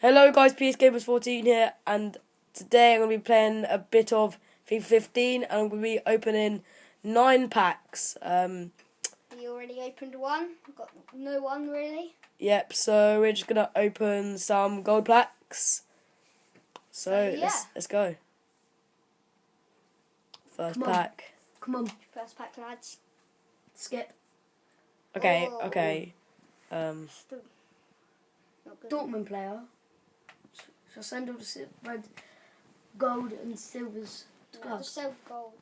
Hello guys, PS Gamers 14 here, and today I'm going to be playing a bit of FIFA 15, and I'm going to be opening 9 packs. You already opened one, got no one really. Yep, so we're just going to open some gold packs. So yeah. let's go. First pack. Come on. First pack, lads. Skip. Okay, Oh. okay. Still not good. Dortmund player. Shall send all the red, gold and silvers to Yeah, clubs. just sell gold.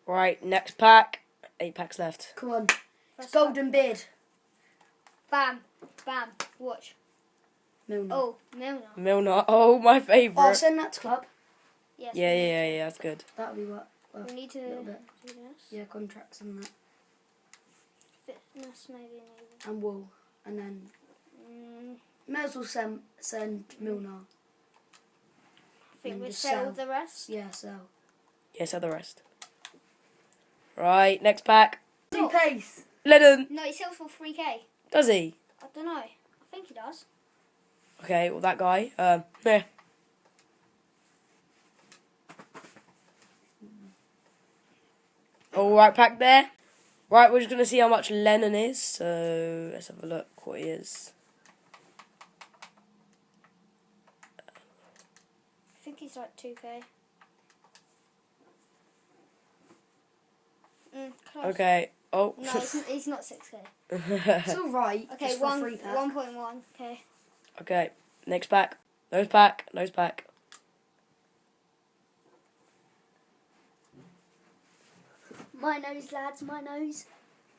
Right, next pack. 8 packs left. Come on. First Golden beard. Bam, bam. Watch. Milner. Oh, Milner. Milner. Oh, my I'll favourite. send that to club. Yes. Yeah, that's good. That'll be what? Well, We need to little do bit. this. Yeah, contracts and that. Fitness maybe. And wool. And then Mm, may as well send Milner. I think And we just sell sell. the rest. Yeah, so. Yes, the rest. Right, next pack. Do pace. Lennon. No, he sells for 3k. Does he? I don't know. I think he does. Okay, well that guy. Yeah. Alright, pack there. Right, we're just going to see how much Lennon is. So, let's have a look what he is. I think he's like 2k. Close. Okay. Oh. No, he's not 6k. It's alright. Okay, just for a free pack. 1.1. Okay. Okay, next pack. Nose pack. Nose pack. My nose, lads, my nose.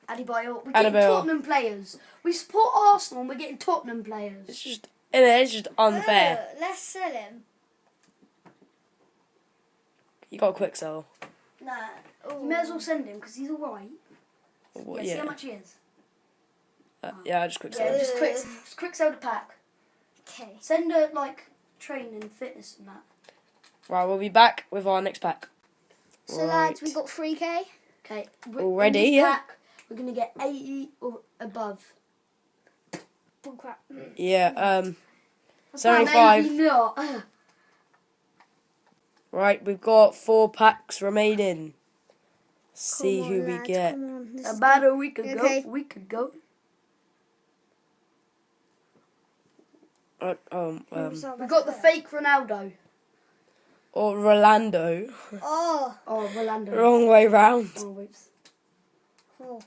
Adebayo. We're getting Adebayo. Tottenham players. We support Arsenal and we're getting Tottenham players. It's just unfair. Let's sell him. You got a quick sell. Nah. You may as well send him because he's alright. Well, See how much he is. Yeah, just quick Yeah, sell. just quick sell the pack. Okay. Send her like training, fitness and that. Right, we'll be back with our next pack. So lads, we got 3k. Okay. Already, in this yeah. pack, we're gonna get 80 or above. Bull crap. Yeah, 75. Maybe not. Right, we've got 4 packs remaining. See Come on, who we lads, get. come on, this is About a week ago. Okay. Um, We got the fake Ronaldo. or Rolando. Oh. Oh, Rolando. Wrong way round. Oh, whoops. Oh.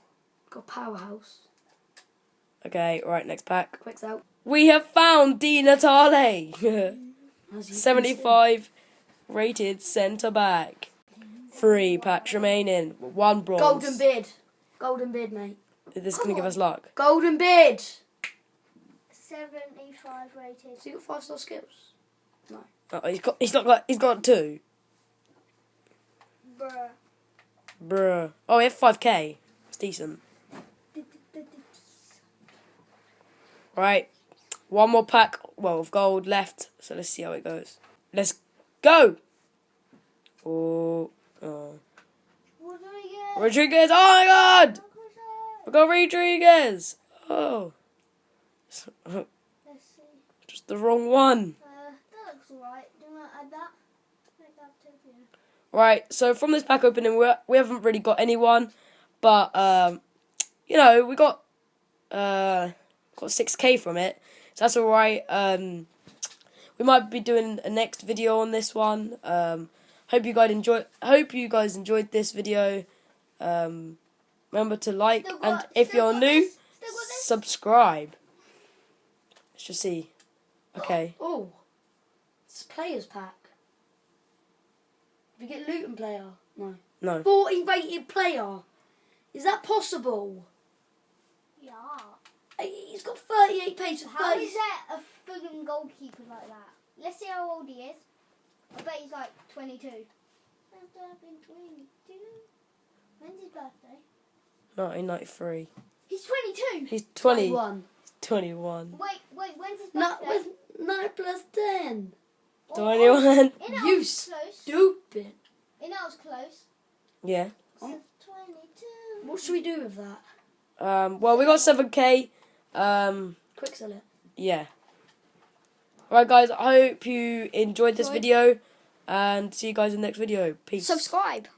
Got Powerhouse. Okay, right, next pack. Quick sell. We have found Di Natale. As you can 75 rated centre back. 3 packs remaining. 1 see. bronze. Golden beard. Golden beard, mate. Is this going to give us luck? Golden beard. 75 rated. So you got 5-star skills? No. Oh, he's got 2. Bruh. Bruh. Oh, we have 5k. It's decent. Right. 1 more pack, well, of gold left. So let's see how it goes. Let's go! Oh. What do we get? Rodriguez. Oh my god! We got Rodriguez. Oh. Let's see. Just the wrong one. That looks alright. Do you want to add that? Make that too, yeah. Right, so from this pack opening, we haven't really got anyone. But, you know, we got 6k from it. So that's alright. We might be doing a next video on this one. Hope you guys enjoyed this video. Remember to like, and if you're new, subscribe. Let's just see. Okay. Oh. It's a players pack. We get Luton player. No. No. 40 rated player. Is that possible? Yeah. He's got 38 pace for How 30. is that a friggin' goalkeeper like that? Let's see how old he is. I bet he's like 22. When's his birthday? 1993. He's 22. He's 20. 21. 21. Wait, when's his No, birthday? with 9 plus 10. 21. In You was close. Stupid. In was close. Yeah. So 22. What should we do with that? Well, we got 7k. Quick sell it. Yeah. Alright, guys, I hope you enjoyed this Enjoyed. video, and see you guys in the next video. Peace. Subscribe.